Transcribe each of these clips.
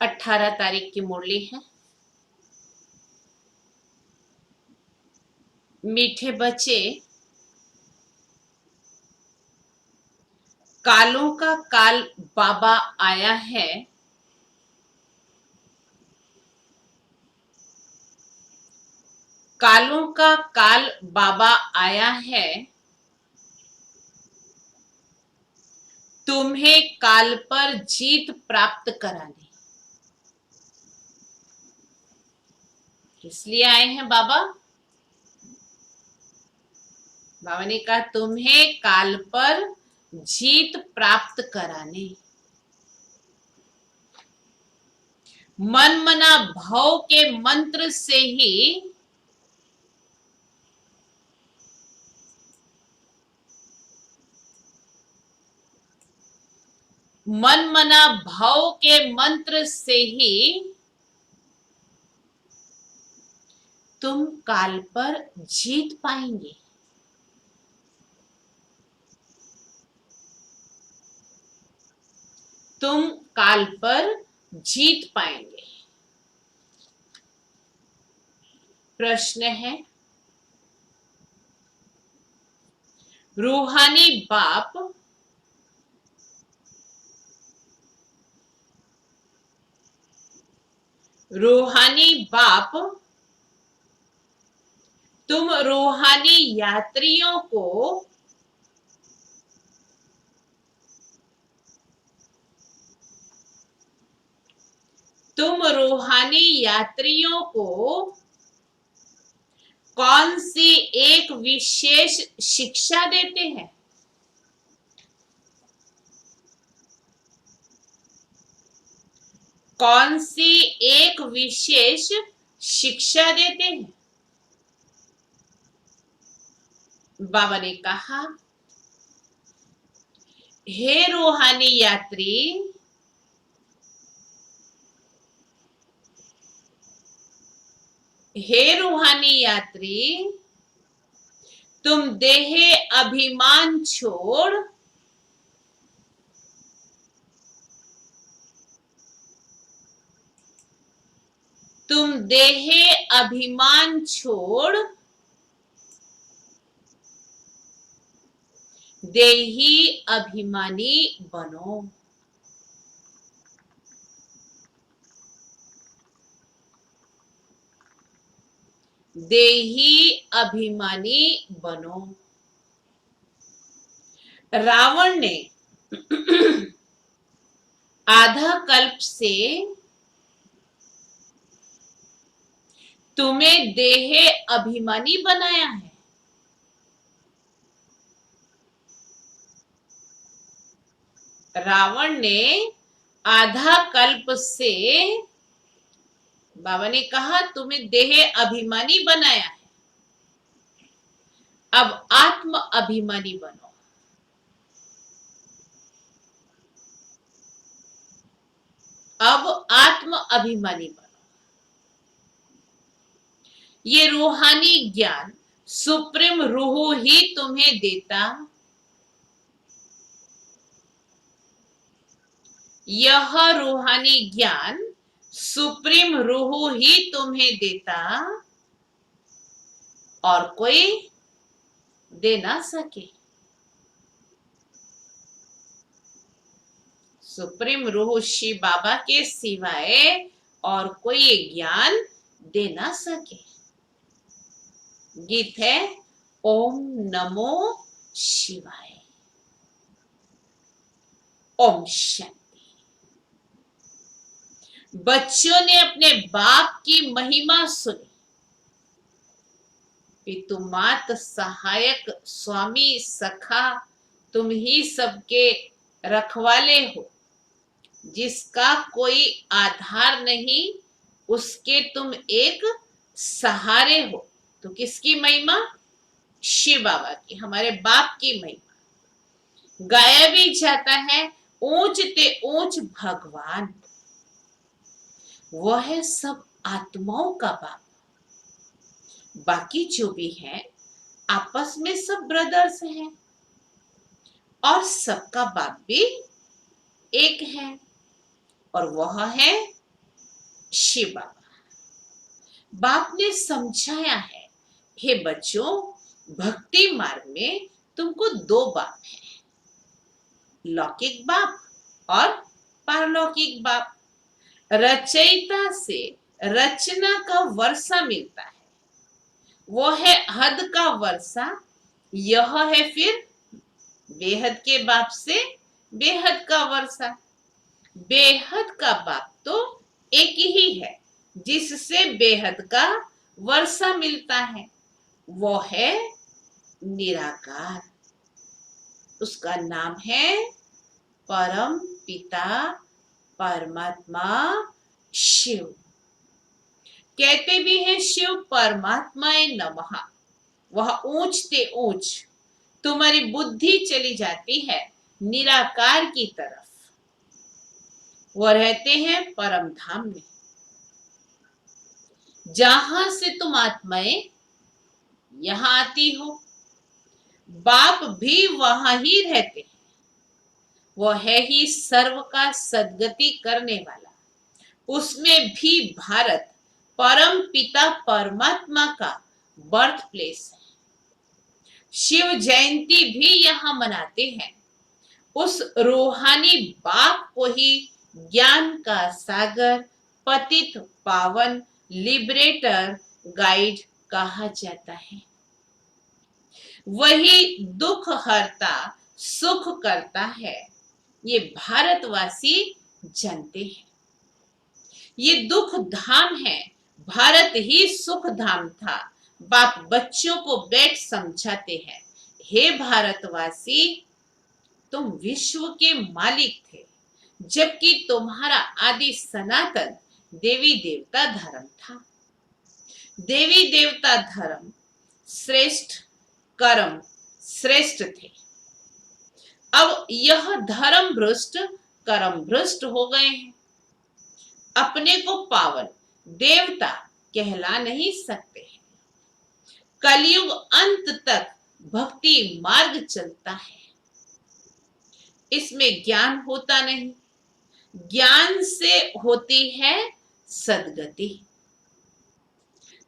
18 तारीख की मुरली है। मीठे बच्चे, कालों का काल बाबा आया है। कालों का काल बाबा आया है, तुम्हें काल पर जीत प्राप्त कराने। किस लिए आए हैं बाबा? बाबा ने कहा तुम्हें काल पर जीत प्राप्त कराने। मन मना भाव के मंत्र से ही मन मना भाव के मंत्र से ही तुम काल पर जीत पाएंगे। तुम काल पर जीत पाएंगे। प्रश्न है, रूहानी बाप तुम रूहानी यात्रियों को कौन सी एक विशेष शिक्षा देते हैं? कौन सी एक विशेष शिक्षा देते हैं? बाबा ने कहा, हे रूहानी यात्री, तुम देह अभिमान छोड़ देही अभिमानी बनो। देही अभिमानी बनो। रावण ने आधा कल्प से तुम्हें देह अभिमानी बनाया है। रावण ने आधा कल्प से, बाबा ने कहा, तुम्हें देह अभिमानी बनाया है। अब आत्म अभिमानी बनो। अब आत्म अभिमानी बनो। ये रूहानी ज्ञान सुप्रीम रूह ही तुम्हें देता। यह रूहानी ज्ञान सुप्रीम रूह ही तुम्हें देता और कोई दे ना सके। सुप्रीम रूह शिव बाबा के सिवाय और कोई ये ज्ञान दे ना सके। गीत है ओम नमो शिवाय। ओम शांति। बच्चों ने अपने बाप की महिमा सुनी। पितु मात सहायक स्वामी सखा, तुम ही सबके रखवाले हो। जिसका कोई आधार नहीं, उसके तुम एक सहारे हो। तो किसकी महिमा? शिव बाबा की, हमारे बाप की महिमा। गाया भी जाता है, ऊंच ते ऊंच भगवान, वह है सब आत्माओं का बाप। बाकी जो भी है आपस में सब ब्रदर्स हैं और सबका बाप भी एक है और वह है शिव बाबा। बाप ने समझाया है, हे बच्चों, भक्ति मार्ग में तुमको दो बाप हैं, लौकिक बाप और पारलौकिक बाप। रचयिता से रचना का वर्षा मिलता है, वो है हद का वर्षा। यह है फिर बेहद के बाप से बेहद का वर्षा। बेहद का बाप तो एक ही है जिससे बेहद का वर्षा मिलता है, वो है निराकार। उसका नाम है परम पिता परमात्मा शिव। कहते भी हैं शिव परमात्माए नमः। वह ऊंचते ऊंच तुम्हारी बुद्धि चली जाती है निराकार की तरफ। वो रहते हैं परम धाम में, जहां से तुम आत्माएं यहां आती हो। बाप भी वहां ही रहते हैं। वो है ही सर्व का सद्गति करने वाला। उसमें भी भारत परम पिता परमात्मा का बर्थ प्लेस है। शिव जयंती भी यहाँ मनाते हैं। उस रूहानी बाप को ही ज्ञान का सागर, पतित पावन, लिबरेटर, गाइड कहा जाता है। वही दुख हरता सुख करता है, ये भारतवासी जानते हैं। ये दुख धाम है, भारत ही सुख धाम था। बाप बच्चों को बैठ समझाते हैं, हे भारतवासी, तुम विश्व के मालिक थे, जबकि तुम्हारा आदि सनातन देवी देवता धर्म था। देवी देवता धर्म श्रेष्ठ, कर्म श्रेष्ठ थे। अब यह धर्म भ्रष्ट कर्म भ्रष्ट हो गए हैं। अपने को पावन देवता कहला नहीं सकते हैं। कलयुग अंत तक भक्ति मार्ग चलता है, इसमें ज्ञान होता नहीं। ज्ञान से होती है सद्गति।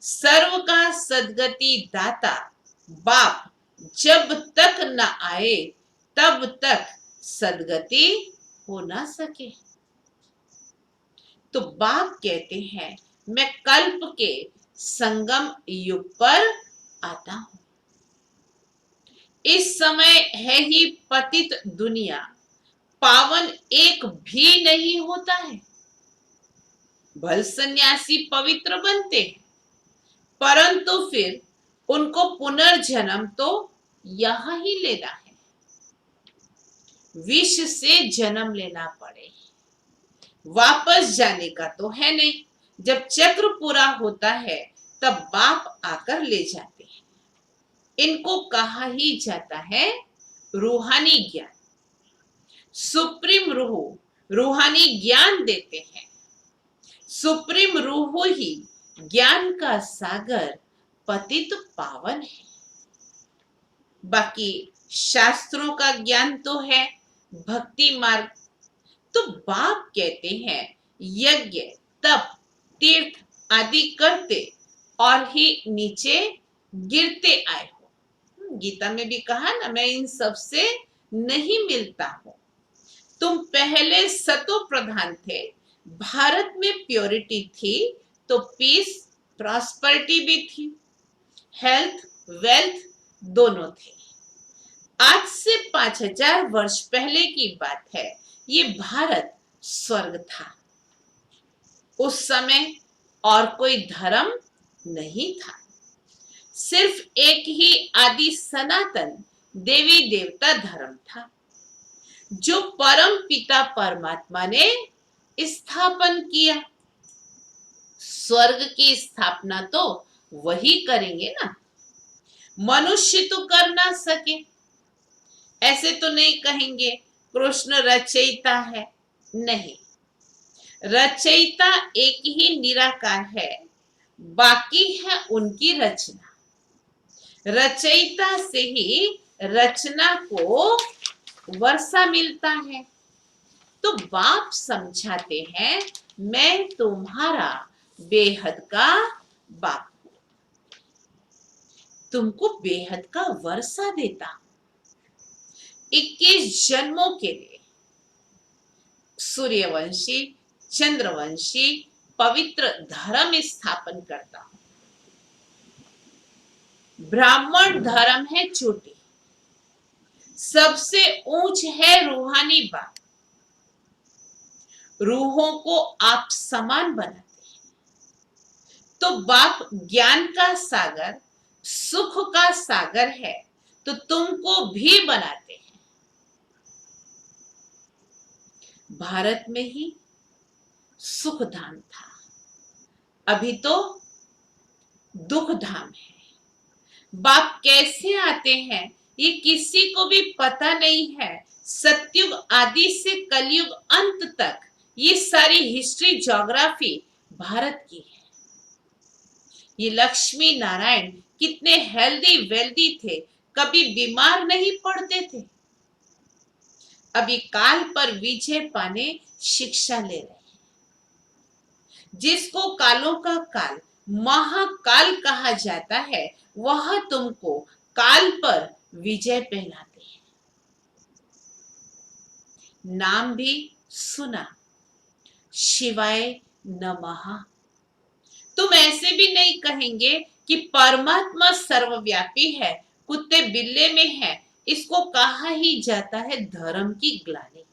सर्व का सद्गति दाता बाप जब तक न आए तब तक सद्गति हो ना सके। तो बाप कहते हैं, मैं कल्प के संगम युग पर आता हूं। इस समय है ही पतित दुनिया, पावन एक भी नहीं होता है। भल सन्यासी पवित्र बनते हैं, परंतु फिर उनको पुनर्जन्म तो यहां ही लेना है। विष से जन्म लेना पड़े, वापस जाने का तो है नहीं। जब चक्र पूरा होता है तब बाप आकर ले जाते हैं। इनको कहा ही जाता है रूहानी ज्ञान। सुप्रीम रूह रूहानी ज्ञान देते हैं। सुप्रीम रूह ही ज्ञान का सागर, पतित पावन है। बाकी शास्त्रों का ज्ञान तो है भक्ति मार्ग। तो बाप कहते हैं, यज्ञ तप तीर्थ आदि करते और ही नीचे गिरते आए हो। गीता में भी कहा ना, मैं इन सब से नहीं मिलता हूं। तुम पहले सतो प्रधान थे, भारत में प्योरिटी थी तो पीस प्रॉस्पेरिटी भी थी, हेल्थ वेल्थ दोनों थे। आज से 5000 वर्ष पहले की बात है। ये भारत स्वर्ग था। उस समय और कोई धर्म नहीं था, सिर्फ एक ही आदि सनातन देवी देवता धर्म था, जो परम पिता परमात्मा ने स्थापन किया। स्वर्ग की स्थापना तो वही करेंगे ना, मनुष्य तो कर ना सके। ऐसे तो नहीं कहेंगे कृष्ण रचयिता है, नहीं। रचयिता एक ही निराकार है, बाकी है उनकी रचना। रचयिता से ही रचना को वर्षा मिलता है। तो बाप समझाते हैं, मैं तुम्हारा बेहद का बाप हूं, तुमको बेहद का वर्षा देता हूं, 21 जन्मों के लिए सूर्यवंशी चंद्रवंशी पवित्र धर्म स्थापन करता हूं। ब्राह्मण धर्म है चोटी, सबसे ऊंच है रूहानी बात, रूहों को आप समान बनाते हैं। तो बाप ज्ञान का सागर सुख का सागर है, तो तुमको भी बनाते हैं। भारत में ही सुख धाम था, अभी तो दुख धाम है। बाप कैसे आते हैं ये किसी को भी पता नहीं है। सतयुग आदि से कलयुग अंत तक ये सारी हिस्ट्री ज्योग्राफी भारत की है। ये लक्ष्मी नारायण कितने हेल्दी वेल्दी थे, कभी बीमार नहीं पड़ते थे। अभी काल पर विजय पाने शिक्षा ले रहे हैं। जिसको कालों का काल महाकाल कहा जाता है, वह तुमको काल पर विजय पहनाते हैं। नाम भी सुना, शिवाय नमः। तुम ऐसे भी नहीं कहेंगे कि परमात्मा सर्वव्यापी है, कुत्ते बिल्ले में है। इसको कहा ही जाता है धर्म की ग्लानि।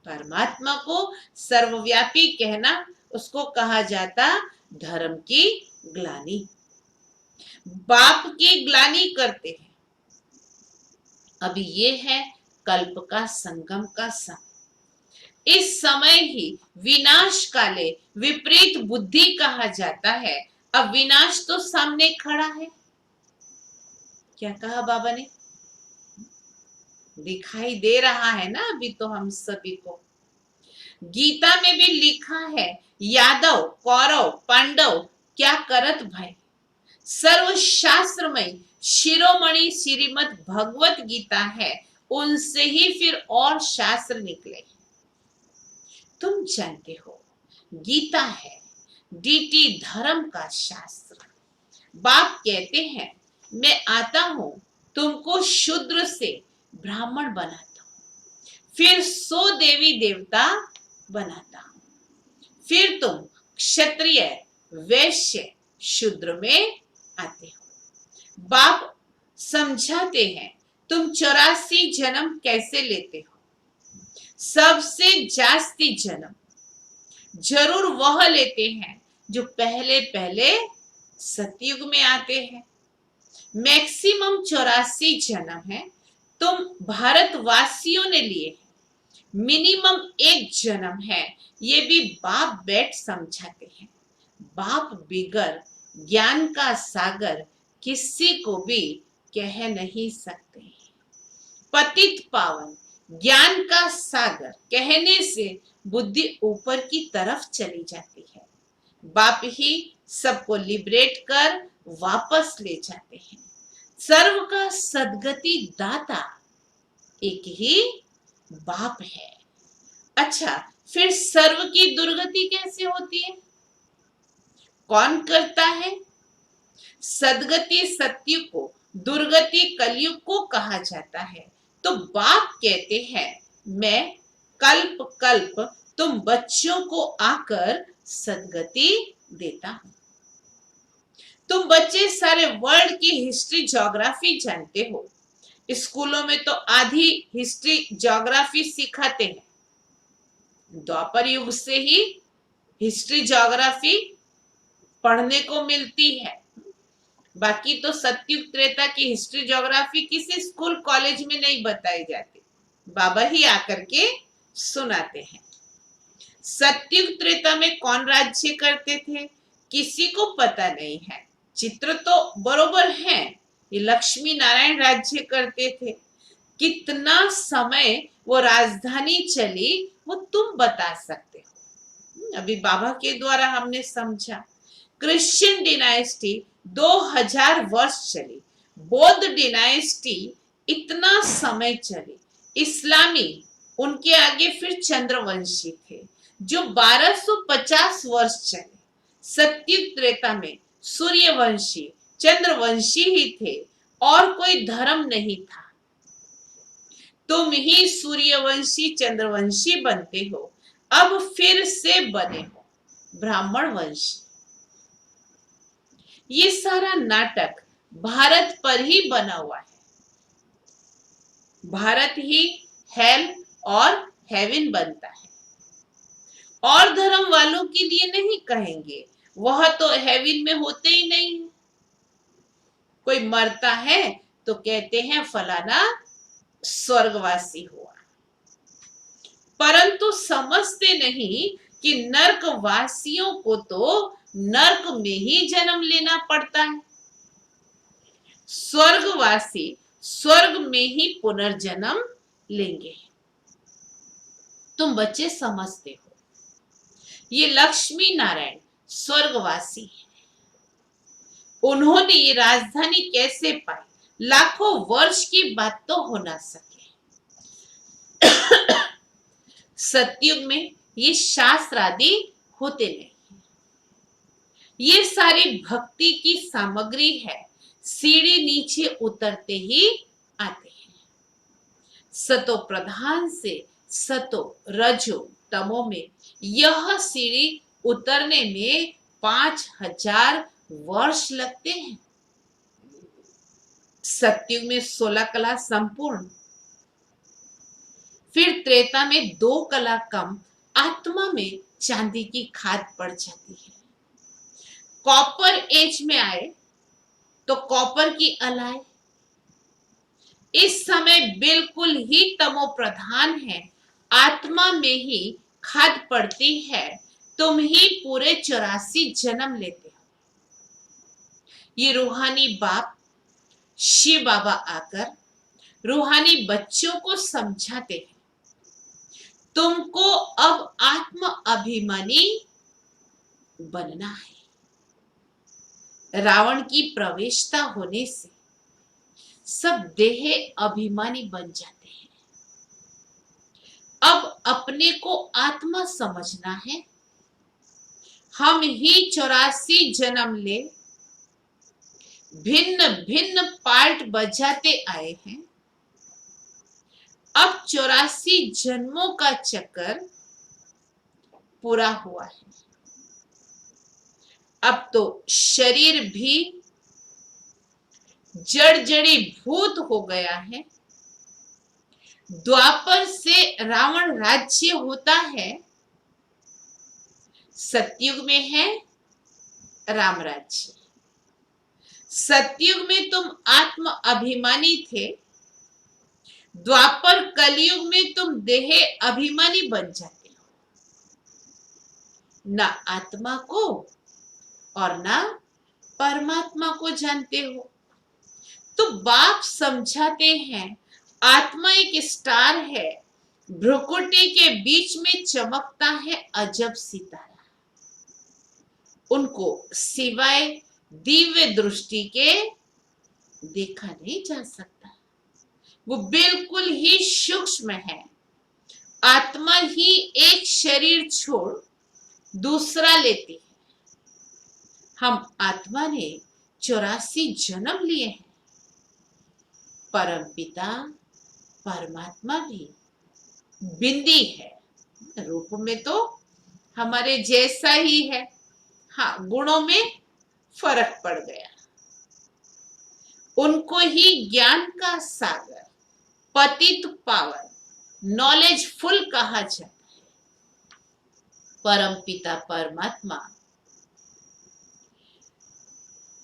परमात्मा को सर्वव्यापी कहना, उसको कहा जाता धर्म की ग्लानि। बाप की ग्लानि करते हैं। अभी ये है कल्प का संगम का समय। इस समय ही विनाश काले विपरीत बुद्धि कहा जाता है। अब विनाश तो सामने खड़ा है। क्या कहा बाबा ने? दिखाई दे रहा है ना अभी तो हम सभी को। गीता में भी लिखा है, यादव कौरव पांडव क्या करत भय। सर्व शास्त्रमय शिरोमणि श्रीमद् भगवत गीता है, उनसे ही फिर और शास्त्र निकले। तुम जानते हो गीता है डीटी धर्म का शास्त्र। बाप कहते हैं, मैं आता हूं तुमको शूद्र से ब्राह्मण बनाता हूं, फिर 100 देवी देवता बनाता हूं, फिर तुम क्षत्रिय वैश्य शूद्र में आते हो। बाप समझाते हैं, तुम 84 जन्म कैसे लेते हो। सबसे जास्ती जन्म जरूर वह लेते हैं जो पहले पहले सतयुग में आते हैं। मैक्सिमम 84 जन्म है, तुम भारतवासियों ने लिए। मिनिमम 1 जन्म है, ये भी बाप बैठ समझाते हैं। बाप बिगर ज्ञान का सागर किसी को भी कह नहीं सकते। पतित पावन ज्ञान का सागर कहने से बुद्धि ऊपर की तरफ चली जाती है। बाप ही सबको लिबरेट कर वापस ले जाते हैं। सर्व का सदगति दाता एक ही बाप है। अच्छा, फिर सर्व की दुर्गति कैसे होती है? कौन करता है? सदगति सत्युग को, दुर्गति कलयुग को कहा जाता है। तो बाप कहते हैं, मैं कल्प कल्प तुम बच्चों को आकर सदगति देता हूं। तुम बच्चे सारे वर्ल्ड की हिस्ट्री ज्योग्राफी जानते हो। स्कूलों में तो आधी हिस्ट्री ज्योग्राफी सिखाते हैं। द्वापर युग से ही हिस्ट्री ज्योग्राफी पढ़ने को मिलती है। बाकी तो सतयुग त्रेता की हिस्ट्री ज्योग्राफी किसी स्कूल कॉलेज में नहीं बताई जाती, बाबा ही आकर के सुनाते हैं। सतयुग त्रेता में कौन राज्य करते थे किसी को पता नहीं है। चित्र तो बरोबर है, ये लक्ष्मी नारायण राज्य करते थे। कितना समय वो राजधानी चली वो तुम बता सकते हो। अभी बाबा के द्वारा हमने समझा। क्रिश्चियन डिनाइस्टी 2000 वर्ष चली, बौद्ध डिनाइस्टी इतना समय चली, इस्लामी उनके आगे फिर चंद्रवंशी थे जो 1250 वर्ष चले। सत्युग त्रेता में सूर्यवंशी चंद्रवंशी ही थे और कोई धर्म नहीं था। तुम ही सूर्यवंशी चंद्रवंशी बनते हो, अब फिर से बने हो ब्राह्मण वंशी। ये सारा नाटक भारत पर ही बना हुआ है। भारत ही हेल और हेवन बनता है। और धर्म वालों के लिए नहीं कहेंगे, वह तो हेवन में होते ही नहीं। कोई मरता है तो कहते हैं फलाना स्वर्गवासी हुआ, परंतु समझते नहीं कि नर्कवासियों को तो नर्क में ही जन्म लेना पड़ता है। स्वर्गवासी स्वर्ग में ही पुनर्जन्म लेंगे। तुम बच्चे समझते हो, ये लक्ष्मी नारायण स्वर्गवासी है। उन्होंने ये राजधानी कैसे पाई, लाखों वर्ष की बात तो हो ना सके। सतयुग में ये शास्त्र आदि होते नहीं। ये सारी भक्ति की सामग्री है, सीढ़ी नीचे उतरते ही आते हैं। सतो प्रधान से सतो रजो तमो में यह सीढ़ी उतरने में 5000 वर्ष लगते हैं। सतयुग में 16 कला संपूर्ण, फिर त्रेता में 2 कला कम, आत्मा में चांदी की खाद पड़ जाती है। कॉपर एज में आए तो कॉपर की अलाय। इस समय बिल्कुल ही तमो प्रधान है, आत्मा में ही खाद पड़ती है। तुम ही पूरे 84 जन्म लेते हो। ये रूहानी बाप शिव बाबा आकर रूहानी बच्चों को समझाते हैं, तुमको अब आत्म अभिमानी बनना है। रावण की प्रवेशता होने से सब देह अभिमानी बन जाते हैं। अब अपने को आत्मा समझना है। हम ही 84 जन्म ले भिन्न भिन्न पार्ट बजाते आए हैं। अब 84 जन्मों का चक्कर पूरा हुआ है। अब तो शरीर भी जड़ी भूत हो गया है। द्वापर से रावण राज्य होता है, सतयुग में है राम राज्य। सतयुग में तुम आत्म अभिमानी थे, द्वापर कलयुग में तुम देह अभिमानी बन जाते हो। ना आत्मा को और ना परमात्मा को जानते हो। तो बाप समझाते हैं, आत्मा एक स्टार है, भ्रुकुटी के बीच में चमकता है अजब सितारा। उनको सिवाय दिव्य दृष्टि के देखा नहीं जा सकता। वो बिल्कुल ही सूक्ष्म है। आत्मा ही एक शरीर छोड़ दूसरा लेती है। हम आत्मा ने 84 जन्म लिए हैं। परमपिता परमात्मा भी बिंदी है, रूप में तो हमारे जैसा ही है। हाँ, गुणों में फर्क पड़ गया। उनको ही ज्ञान का सागर, पतित पावन, नॉलेजफुल कहा जाता है। परमपिता परमात्मा,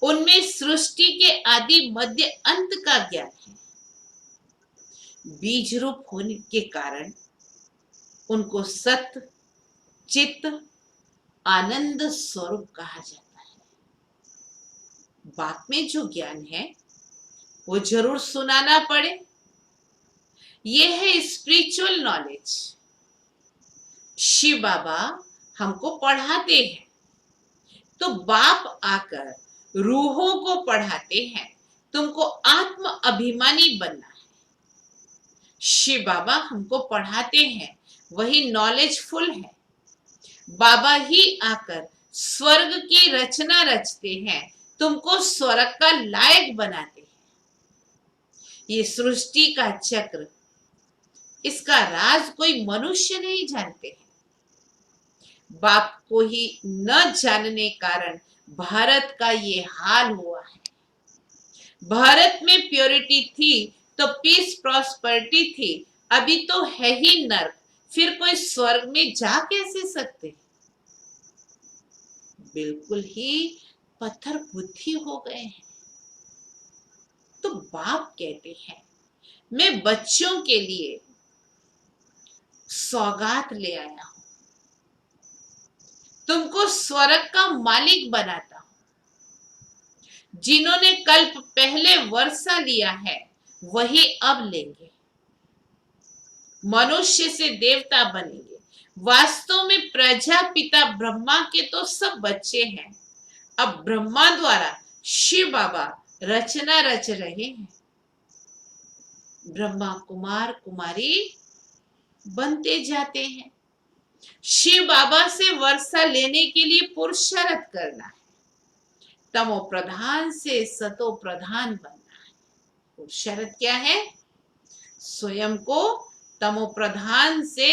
उनमें सृष्टि के आदि मध्य अंत का ज्ञान है। बीज रूप होने के कारण उनको सत चित्त आनंद स्वरूप कहा जाता है। बाप में जो ज्ञान है वो जरूर सुनाना पड़े। ये है स्पिरिचुअल नॉलेज। शिव बाबा हमको पढ़ाते हैं, तो बाप आकर रूहों को पढ़ाते हैं, तुमको आत्म अभिमानी बनना है। शिव बाबा हमको पढ़ाते हैं वही नॉलेजफुल है। बाबा ही आकर स्वर्ग की रचना रचते हैं, तुमको स्वर्ग का लायक बनाते हैं। ये सृष्टि का चक्र, इसका राज कोई मनुष्य नहीं जानते हैं। बाप को ही न जानने कारण भारत का ये हाल हुआ है। भारत में प्योरिटी थी तो पीस प्रॉस्पेरिटी थी, अभी तो है ही नर्क, फिर कोई स्वर्ग में जा कैसे सकते? बिल्कुल ही पत्थर बुद्धि हो गए हैं। तो बाप कहते हैं मैं बच्चों के लिए सौगात ले आया हूं, तुमको स्वर्ग का मालिक बनाता हूं। जिन्होंने कल्प पहले वर्षा लिया है वही अब लेंगे, मनुष्य से देवता बनेंगे। वास्तव में प्रजापिता ब्रह्मा के तो सब बच्चे हैं। अब ब्रह्मा द्वारा शिव बाबा रचना रच रहे हैं। ब्रह्मा कुमार कुमारी बनते जाते हैं। शिव बाबा से वर्षा लेने के लिए पुरुषार्थ करना है। तमो प्रधान से सतो प्रधान बनना है। पुरुषार्थ क्या है? स्वयं को तमो प्रधान से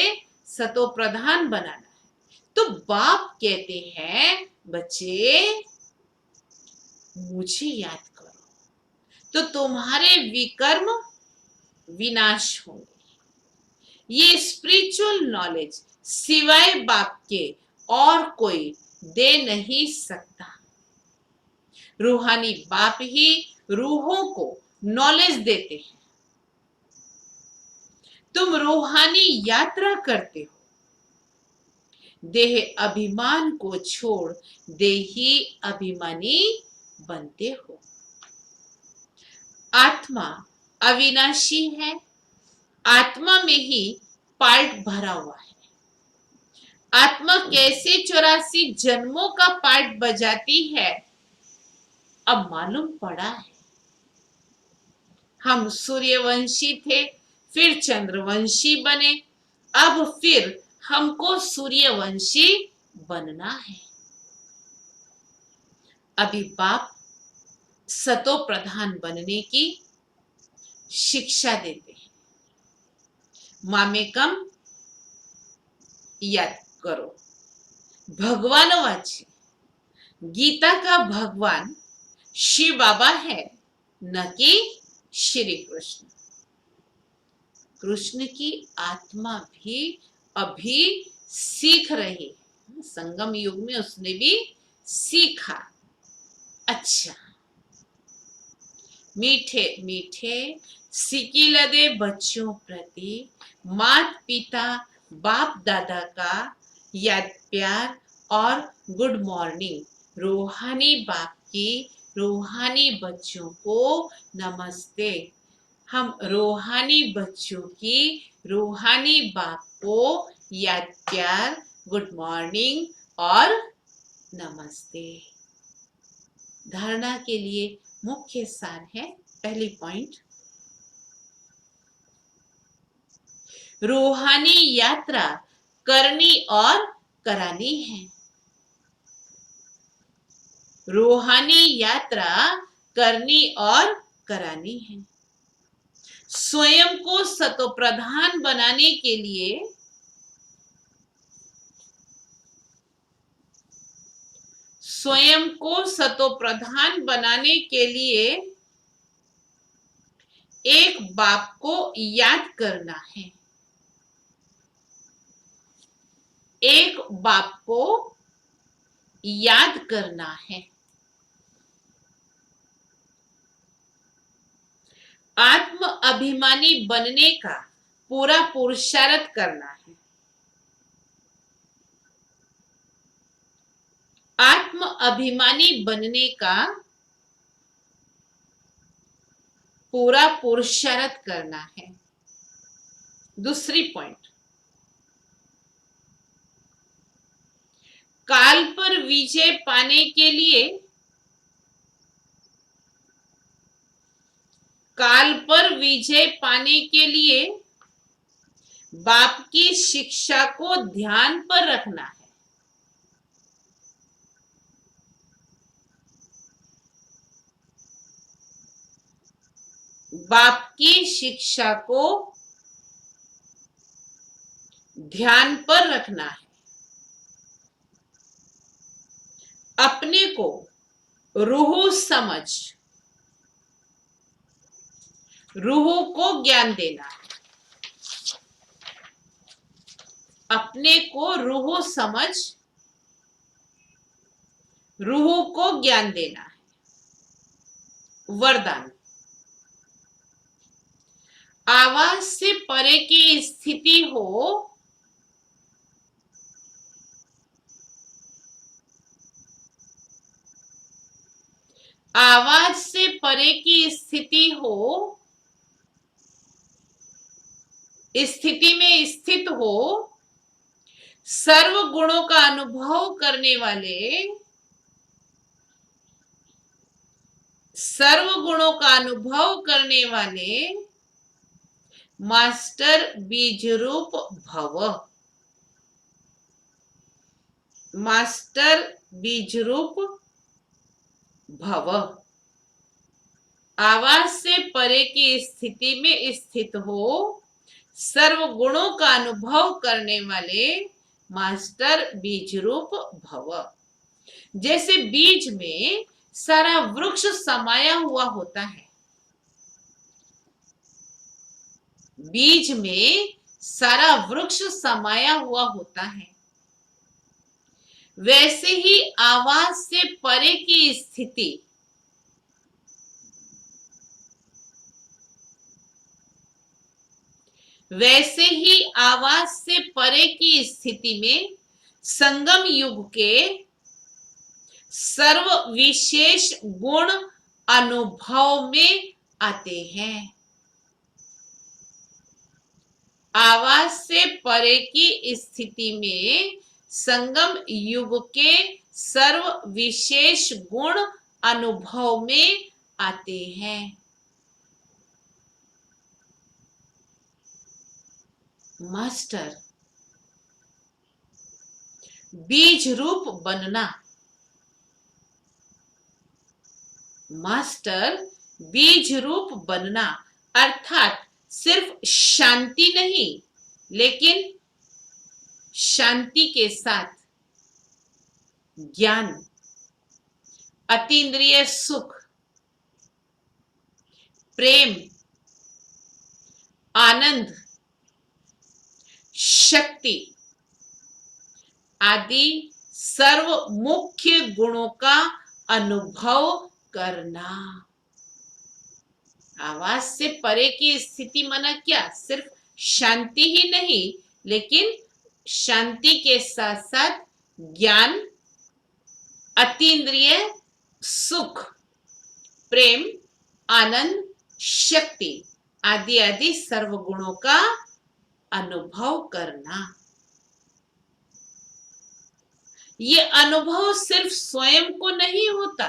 सतो प्रधान बनाना है। तो बाप कहते हैं बच्चे मुझे याद करो तो तुम्हारे विकर्म विनाश होंगे। ये स्पिरिचुअल नॉलेज सिवाय बाप के और कोई दे नहीं सकता। रूहानी बाप ही रूहों को नॉलेज देते हैं। तुम रूहानी यात्रा करते हो, देह अभिमान को छोड़ देही अभिमानी बनते हो। आत्मा अविनाशी है, आत्मा में ही पार्ट भरा हुआ है। आत्मा कैसे 84 जन्मों का पार्ट बजाती है अब मालूम पड़ा है। हम सूर्यवंशी थे, फिर चंद्रवंशी बने, अब फिर हमको सूर्यवंशी बनना है। अभी बाप सतो प्रधान बनने की शिक्षा देते हैं। मामेकम याद करो, भगवान वाचे गीता का भगवान शिव बाबा है, न कि श्री कृष्ण। कृष्ण की आत्मा भी अभी सीख रही है। संगम युग में उसने भी सीखा। अच्छा, मीठे मीठे सिकिलदे बच्चों प्रति माता पिता बाप दादा का याद प्यार और गुड मॉर्निंग। रूहानी बाप की रूहानी बच्चों को नमस्ते। हम रूहानी बच्चों की रूहानी बाप को याद प्यार, गुड मॉर्निंग और नमस्ते। धारणा के लिए मुख्य सार है, पहली पॉइंट, रूहानी यात्रा करनी और करानी है। रूहानी यात्रा करनी और करानी है। स्वयं को सतोप्रधान बनाने के लिए स्वयं को सतोप्रधान बनाने के लिए एक बाप को याद करना है। एक बाप को याद करना है। आत्म अभिमानी बनने का पूरा पुरुषार्थ करना है। आत्म अभिमानी बनने का पूरा पुरुषार्थ करना है। दूसरी पॉइंट, काल पर विजय पाने के लिए काल पर विजय पाने के लिए बाप की शिक्षा को ध्यान पर रखना है। बाप की शिक्षा को ध्यान पर रखना है। अपने को रूह समझ, रूह को ज्ञान देना है। अपने को रूह समझ, रूह को ज्ञान देना है। वरदान। आवाज से परे की स्थिति हो, आवाज से परे की स्थिति हो, स्थिति में स्थित हो, सर्व गुणों का अनुभव करने वाले, सर्व गुणों का अनुभव करने वाले मास्टर बीज रूप भव, मास्टर बीज रूप भव। आवाज से परे की स्थिति में स्थित हो, सर्व गुणों का अनुभव करने वाले मास्टर बीज रूप भव। जैसे बीज में सारा वृक्ष समाया हुआ होता है, बीज में सारा वृक्ष समाया हुआ होता है, वैसे ही आवाज से परे की स्थिति, वैसे ही आवाज से परे की स्थिति में संगम युग के सर्व विशेष गुण अनुभव में आते हैं। आवाज से परे की स्थिति में संगम युग के सर्व विशेष गुण अनुभव में आते हैं। मास्टर बीज रूप बनना, मास्टर बीज रूप बनना अर्थात सिर्फ शांति नहीं, लेकिन शांति के साथ ज्ञान, अतीन्द्रिय सुख, प्रेम, आनंद, शक्ति आदि सर्व मुख्य गुणों का अनुभव करना। आवाज से परे की स्थिति माना क्या? सिर्फ शांति ही नहीं, लेकिन शांति के साथ साथ ज्ञान, अतीन्द्रिय सुख, प्रेम, आनंद, शक्ति आदि आदि सर्व गुणों का अनुभव करना। ये अनुभव सिर्फ स्वयं को नहीं होता,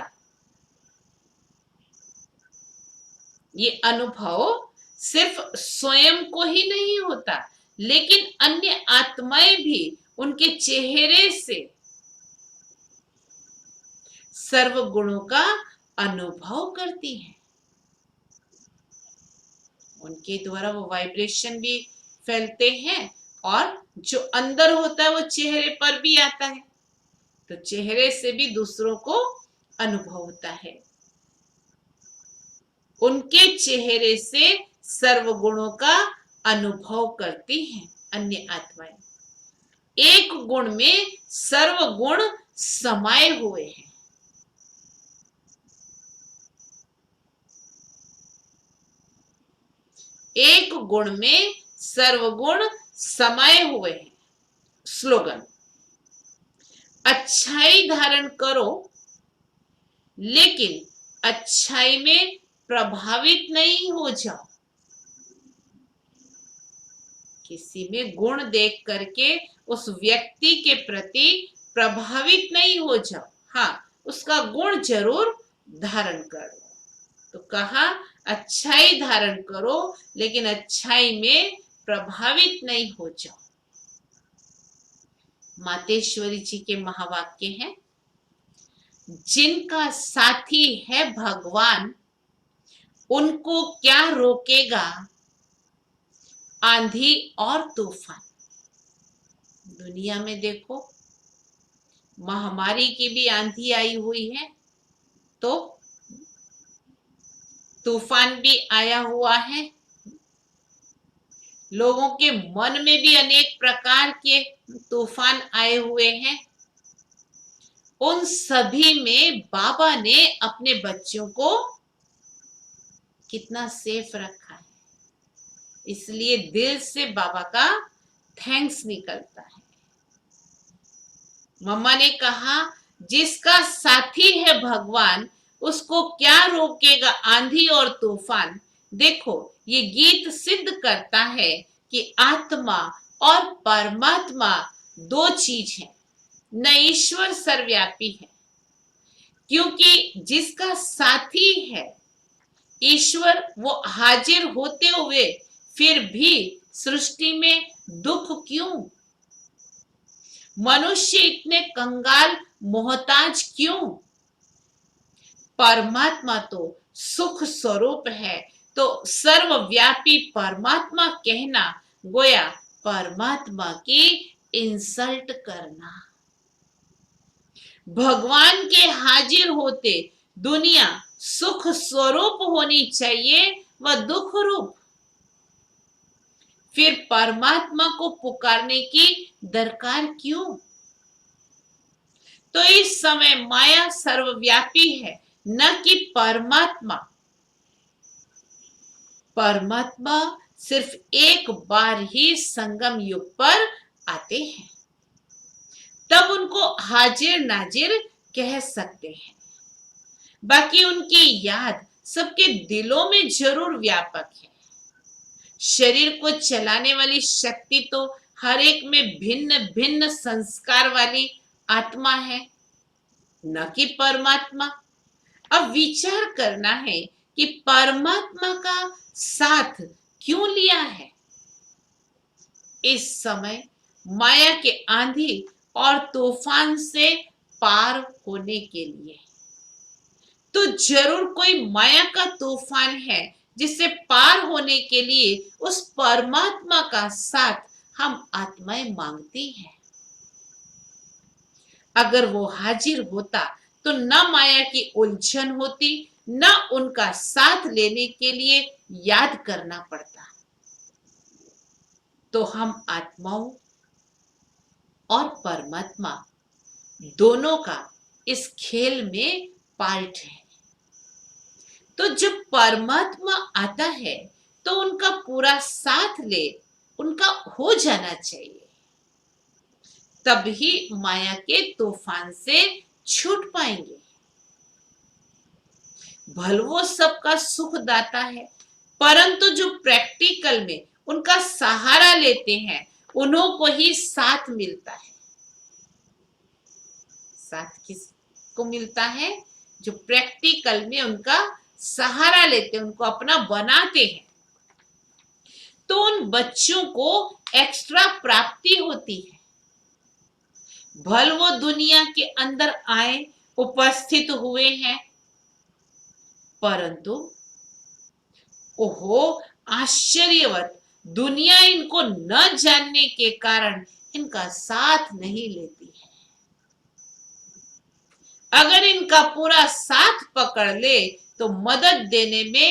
ये अनुभव सिर्फ स्वयं को ही नहीं होता, लेकिन अन्य आत्माएं भी उनके चेहरे से सर्व गुणों का अनुभव करती हैं। उनके द्वारा वो वाइब्रेशन भी फैलते हैं और जो अंदर होता है वो चेहरे पर भी आता है, तो चेहरे से भी दूसरों को अनुभव होता है। उनके चेहरे से सर्व गुणों का अनुभव करती हैं अन्य आत्माएं। एक गुण में सर्व गुण समाये हुए हैं। एक गुण में सर्व गुण समाये हुए हैं। स्लोगन। अच्छाई धारण करो, लेकिन अच्छाई में प्रभावित नहीं हो जाओ। किसी में गुण देख करके उस व्यक्ति के प्रति प्रभावित नहीं हो जाओ, हाँ उसका गुण जरूर धारण करो। तो कहा अच्छाई धारण करो, लेकिन अच्छाई में प्रभावित नहीं हो जाओ। मातेश्वरी जी के महावाक्य हैं, जिनका साथी है भगवान, उनको क्या रोकेगा आंधी और तूफान। दुनिया में देखो, महामारी की भी आंधी आई हुई है, तो तूफान भी आया हुआ है। लोगों के मन में भी अनेक प्रकार के तूफान आए हुए हैं। उन सभी में बाबा ने अपने बच्चों को कितना सेफ रखा है, इसलिए दिल से बाबा का थैंक्स निकलता है। मम्मा ने कहा, जिसका साथी है भगवान, उसको क्या रोकेगा आंधी और तूफान। देखो, ये गीत सिद्ध करता है कि आत्मा और परमात्मा दो चीज है, न ईश्वर सर्वव्यापी है। क्योंकि जिसका साथी है ईश्वर, वो हाजिर होते हुए फिर भी सृष्टि में दुख क्यों? मनुष्य इतने कंगाल मोहताज क्यों? परमात्मा तो सुख स्वरूप है, तो सर्वव्यापी परमात्मा कहना गोया परमात्मा की इंसल्ट करना। भगवान के हाजिर होते दुनिया सुख स्वरूप होनी चाहिए, वह दुख रूप। फिर परमात्मा को पुकारने की दरकार क्यों? तो इस समय माया सर्वव्यापी है, न कि परमात्मा। परमात्मा सिर्फ एक बार ही संगम युग पर आते हैं, तब उनको हाजिर नाजिर कह सकते हैं। बाकी उनकी याद सबके दिलों में जरूर व्यापक है। शरीर को चलाने वाली शक्ति तो हर एक में भिन्न भिन्न संस्कार वाली आत्मा है, न कि परमात्मा। अब विचार करना है कि परमात्मा का साथ क्यों लिया है। इस समय माया के आंधी और तूफान से पार होने के लिए तो जरूर कोई माया का तूफान है, जिससे पार होने के लिए उस परमात्मा का साथ हम आत्माएं मांगती हैं। अगर वो हाजिर होता तो न माया की उलझन होती, न उनका साथ लेने के लिए याद करना पड़ता। तो हम आत्माओं और परमात्मा दोनों का इस खेल में पार्ट है। तो जब परमात्मा आता है तो उनका पूरा साथ ले, उनका हो जाना चाहिए, तभी माया के तूफान से छूट पाएंगे। भले वो सबका सुख दाता है, परंतु जो प्रैक्टिकल में उनका सहारा लेते हैं, उन्हों को ही साथ मिलता है। साथ किसको मिलता है? जो प्रैक्टिकल में उनका सहारा लेते हैं, उनको अपना बनाते हैं, तो उन बच्चों को एक्स्ट्रा प्राप्ति होती है। भल वो दुनिया के अंदर आए, उपस्थित हुए हैं, परंतु ओहो आश्चर्यवत, दुनिया इनको न जानने के कारण इनका साथ नहीं लेती है। अगर इनका पूरा साथ पकड़ ले तो मदद देने में